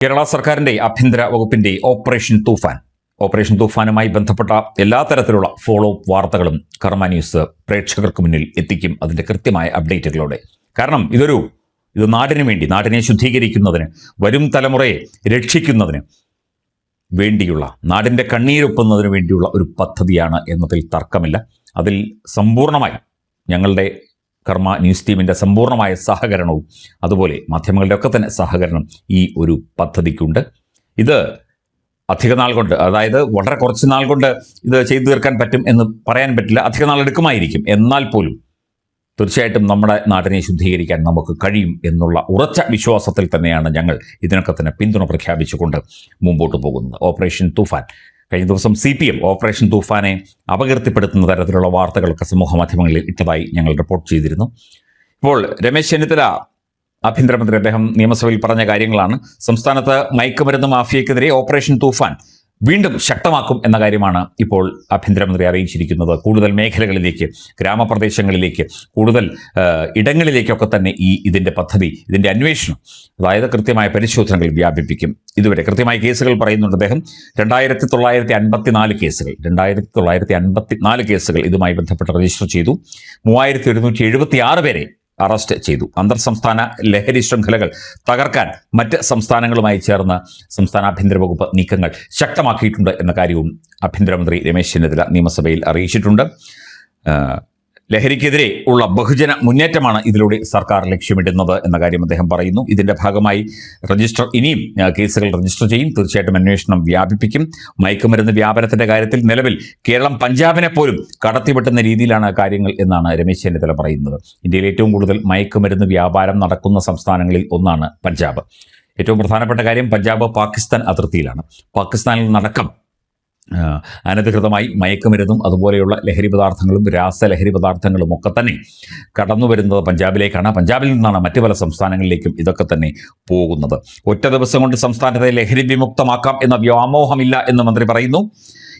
കേരള സർക്കാരിന്റെ ആഭ്യന്തര വകുപ്പിന്റെ ഓപ്പറേഷൻ തൂഫാനുമായി ബന്ധപ്പെട്ട എല്ലാ തരത്തിലുള്ള ഫോളോ അപ്പ് വാർത്തകളും കർമ്മ ന്യൂസ് പ്രേക്ഷകർക്ക് മുന്നിൽ എത്തിക്കും, അതിന്റെ കൃത്യമായ അപ്ഡേറ്റുകളോടെ. കാരണം ഇത് നാടിനു വേണ്ടി, നാടിനെ ശുദ്ധീകരിക്കുന്നതിന്, വരും തലമുറയെ രക്ഷിക്കുന്നതിന് വേണ്ടിയുള്ള, നാടിന്റെ കണ്ണീരൊപ്പുന്നതിന് വേണ്ടിയുള്ള ഒരു പദ്ധതിയാണ് എന്നതിൽ തർക്കമില്ല. അതിൽ സമ്പൂർണ്ണമായി ഞങ്ങളുടെ കർമ്മ ന്യൂസ് ടീമിന്റെ സമ്പൂർണ്ണമായ സഹകരണവും അതുപോലെ മാധ്യമങ്ങളുടെ ഒക്കെ തന്നെ സഹകരണം ഈ ഒരു പദ്ധതിക്കുണ്ട്. ഇത് അധിക നാൾ കൊണ്ട്, അതായത് വളരെ കുറച്ച് നാൾ കൊണ്ട് ഇത് ചെയ്തു തീർക്കാൻ പറ്റും എന്ന് പറയാൻ പറ്റില്ല, അധിക നാൾ എടുക്കുമായിരിക്കും. എന്നാൽ പോലും തീർച്ചയായിട്ടും നമ്മുടെ നാടിനെ ശുദ്ധീകരിക്കാൻ നമുക്ക് കഴിയും എന്നുള്ള ഉറച്ച വിശ്വാസത്തിൽ തന്നെയാണ് ഞങ്ങൾ ഇതിനൊക്കെ തന്നെ പിന്തുണ പ്രഖ്യാപിച്ചുകൊണ്ട് മുമ്പോട്ട് പോകുന്നത്. ഓപ്പറേഷൻ തൂഫാൻ, കഴിഞ്ഞ ദിവസം CPM ഓപ്പറേഷൻ തൂഫാനെ അപകീർത്തിപ്പെടുത്തുന്ന തരത്തിലുള്ള വാർത്തകളൊക്കെ സമൂഹ മാധ്യമങ്ങളിൽ ഇട്ടതായി ഞങ്ങൾ റിപ്പോർട്ട് ചെയ്തിരുന്നു. ഇപ്പോൾ രമേശ് ചെന്നിത്തല ആഭ്യന്തരമന്ത്രി, അദ്ദേഹം നിയമസഭയിൽ പറഞ്ഞ കാര്യങ്ങളാണ്. സംസ്ഥാനത്ത് മയക്കുമരുന്ന് മാഫിയക്കെതിരെ ഓപ്പറേഷൻ തൂഫാൻ വീണ്ടും ശക്തമാക്കും എന്ന കാര്യമാണ് ഇപ്പോൾ ആഭ്യന്തരമന്ത്രി അറിയിച്ചിരിക്കുന്നത്. കൂടുതൽ മേഖലകളിലേക്ക്, ഗ്രാമപ്രദേശങ്ങളിലേക്ക്, കൂടുതൽ ഇടങ്ങളിലേക്കൊക്കെ തന്നെ ഇതിൻ്റെ പദ്ധതി, ഇതിൻ്റെ അന്വേഷണം, അതായത് കൃത്യമായ പരിശോധനകൾ വ്യാപിപ്പിക്കും. ഇതുവരെ കൃത്യമായ കേസുകൾ പറയുന്നുണ്ട് അദ്ദേഹം. 2954 കേസുകൾ ഇതുമായി ബന്ധപ്പെട്ട് രജിസ്റ്റർ ചെയ്തു. 3176 പേരെ അറസ്റ്റ് ചെയ്തു. അന്തർ സംസ്ഥാന ലഹരി ശൃംഖലകൾ തകർക്കാൻ മറ്റ് സംസ്ഥാനങ്ങളുമായി ചേർന്ന് സംസ്ഥാന ആഭ്യന്തര വകുപ്പ് നീക്കങ്ങൾ ശക്തമാക്കിയിട്ടുണ്ട് എന്ന കാര്യവും ആഭ്യന്തരമന്ത്രി രമേശ് ചെന്നിത്തല നിയമസഭയിൽ അറിയിച്ചിട്ടുണ്ട്. ലഹരിക്കെതിരെ ഉള്ള ബഹുജന മുന്നേറ്റമാണ് ഇതിലൂടെ സർക്കാർ ലക്ഷ്യമിടുന്നത് എന്ന കാര്യം അദ്ദേഹം പറയുന്നു. ഇതിന്റെ ഭാഗമായി ഇനിയും കേസുകൾ രജിസ്റ്റർ ചെയ്യും. തീർച്ചയായിട്ടും അന്വേഷണം വ്യാപിപ്പിക്കും. മയക്കുമരുന്ന് വ്യാപനത്തിന്റെ കാര്യത്തിൽ നിലവിൽ കേരളം പഞ്ചാബിനെ പോലും കടത്തിവെട്ടുന്ന രീതിയിലാണ് കാര്യങ്ങൾ എന്നാണ് രമേശ് ചെന്നിത്തല പറയുന്നത്. ഇന്ത്യയിൽ ഏറ്റവും കൂടുതൽ മയക്കുമരുന്ന് വ്യാപാരം നടക്കുന്ന സംസ്ഥാനങ്ങളിൽ ഒന്നാണ് പഞ്ചാബ്. ഏറ്റവും പ്രധാനപ്പെട്ട കാര്യം, പഞ്ചാബ് പാകിസ്ഥാൻ അതിർത്തിയിലാണ്. പാകിസ്ഥാനിൽ നടക്കം അനധികൃതമായി മയക്കുമരുന്നും അതുപോലെയുള്ള ലഹരി പദാർത്ഥങ്ങളും രാസലഹരി പദാർത്ഥങ്ങളും ഒക്കെ തന്നെ കടന്നു വരുന്നത് പഞ്ചാബിലേക്കാണ്. പഞ്ചാബിൽ നിന്നാണ് മറ്റു പല സംസ്ഥാനങ്ങളിലേക്കും ഇതൊക്കെ തന്നെ പോകുന്നത്. ഒറ്റ ദിവസം കൊണ്ട് സംസ്ഥാനത്തെ ലഹരി വിമുക്തമാക്കാം എന്ന വ്യാമോഹമില്ല എന്ന് മന്ത്രി പറയുന്നു.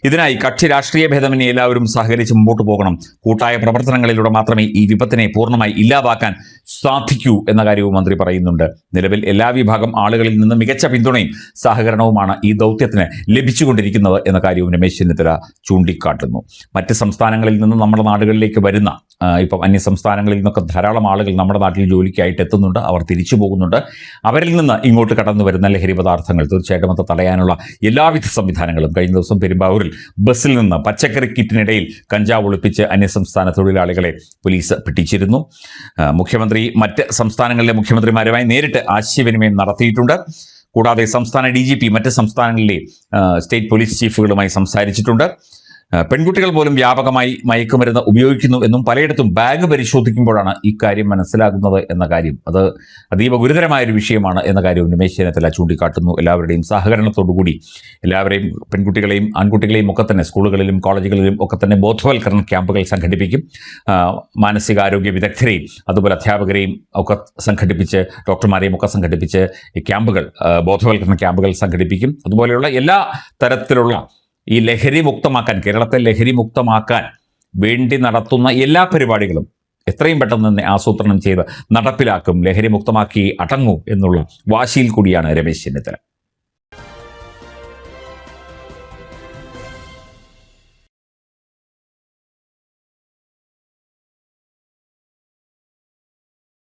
ഇതിനായി കക്ഷി രാഷ്ട്രീയ ഭേദമന്യേ എല്ലാവരും സഹകരിച്ച് മുമ്പോട്ട് പോകണം. കൂട്ടായ പ്രവർത്തനങ്ങളിലൂടെ മാത്രമേ ഈ വിപത്തിനെ പൂർണ്ണമായി ഇല്ലാതാക്കാൻ സാധിക്കൂ എന്ന കാര്യവും മന്ത്രി പറയുന്നുണ്ട്. നിലവിൽ എല്ലാ വിഭാഗം ആളുകളിൽ നിന്ന് മികച്ച പിന്തുണയും സഹകരണവുമാണ് ഈ ദൗത്യത്തിന് ലഭിച്ചുകൊണ്ടിരിക്കുന്നത് എന്ന കാര്യവും രമേശ് ചെന്നിത്തല ചൂണ്ടിക്കാട്ടുന്നു. മറ്റ് സംസ്ഥാനങ്ങളിൽ നിന്ന് നമ്മുടെ നാടുകളിലേക്ക് വരുന്ന, ഇപ്പം അന്യ സംസ്ഥാനങ്ങളിൽ നിന്നൊക്കെ ധാരാളം ആളുകൾ നമ്മുടെ നാട്ടിൽ ജോലിക്കായിട്ട് എത്തുന്നുണ്ട്, അവർ തിരിച്ചു പോകുന്നുണ്ട്. അവരിൽ നിന്ന് ഇങ്ങോട്ട് കടന്നു വരുന്ന ലഹരി പദാർത്ഥങ്ങൾ തീർച്ചയായിട്ടും അത് തടയാനുള്ള എല്ലാവിധ സംവിധാനങ്ങളും, കഴിഞ്ഞ ദിവസം പെരുമ്പാവൂരിൽ ബസ്സിൽ നിന്ന് പച്ചക്കറി കിറ്റിനിടയിൽ കഞ്ചാവ് ഒളിപ്പിച്ച് അന്യസംസ്ഥാന തൊഴിലാളികളെ പോലീസ് പിടിച്ചിരുന്നു. മുഖ്യമന്ത്രി മറ്റ് സംസ്ഥാനങ്ങളിലെ മുഖ്യമന്ത്രിമാരുമായി നേരിട്ട് ആശയവിനിമയം നടത്തിയിട്ടുണ്ട്. കൂടാതെ സംസ്ഥാന DGP മറ്റ് സംസ്ഥാനങ്ങളിലെ സ്റ്റേറ്റ് പോലീസ് ചീഫുകളുമായി സംസാരിച്ചിട്ടുണ്ട്. പെൺകുട്ടികൾ പോലും വ്യാപകമായി മയക്കുമരുന്ന് ഉപയോഗിക്കുന്നു എന്നും പലയിടത്തും ബാഗ് പരിശോധിക്കുമ്പോഴാണ് ഇക്കാര്യം മനസ്സിലാകുന്നത് എന്ന കാര്യം, അത് അതീവ ഗുരുതരമായൊരു വിഷയമാണ് എന്ന കാര്യവും രമേശ് ചെന്നിത്തല ചൂണ്ടിക്കാട്ടുന്നു. എല്ലാവരുടെയും സഹകരണത്തോടുകൂടി എല്ലാവരെയും, പെൺകുട്ടികളെയും ആൺകുട്ടികളെയും ഒക്കെ തന്നെ സ്കൂളുകളിലും കോളേജുകളിലും ഒക്കെ തന്നെ ബോധവൽക്കരണ ക്യാമ്പുകൾ സംഘടിപ്പിക്കും. മാനസികാരോഗ്യ വിദഗ്ധരെയും അതുപോലെ അധ്യാപകരെയും ഒക്കെ സംഘടിപ്പിച്ച്, ഡോക്ടർമാരെയും ഒക്കെ സംഘടിപ്പിച്ച് ക്യാമ്പുകൾ, ബോധവൽക്കരണ ക്യാമ്പുകൾ സംഘടിപ്പിക്കും. അതുപോലെയുള്ള എല്ലാ തരത്തിലുള്ള ഈ ലഹരി മുക്തമാക്കാൻ, കേരളത്തെ ലഹരി മുക്തമാക്കാൻ വേണ്ടി നടത്തുന്ന എല്ലാ പരിപാടികളും എത്രയും പെട്ടെന്ന് തന്നെ ആസൂത്രണം ചെയ്ത് നടപ്പിലാക്കും. ലഹരി മുക്തമാക്കി അടങ്ങൂ എന്നുള്ള വാശിയിൽ കൂടിയാണ് രമേശ് ചെന്നിത്തല.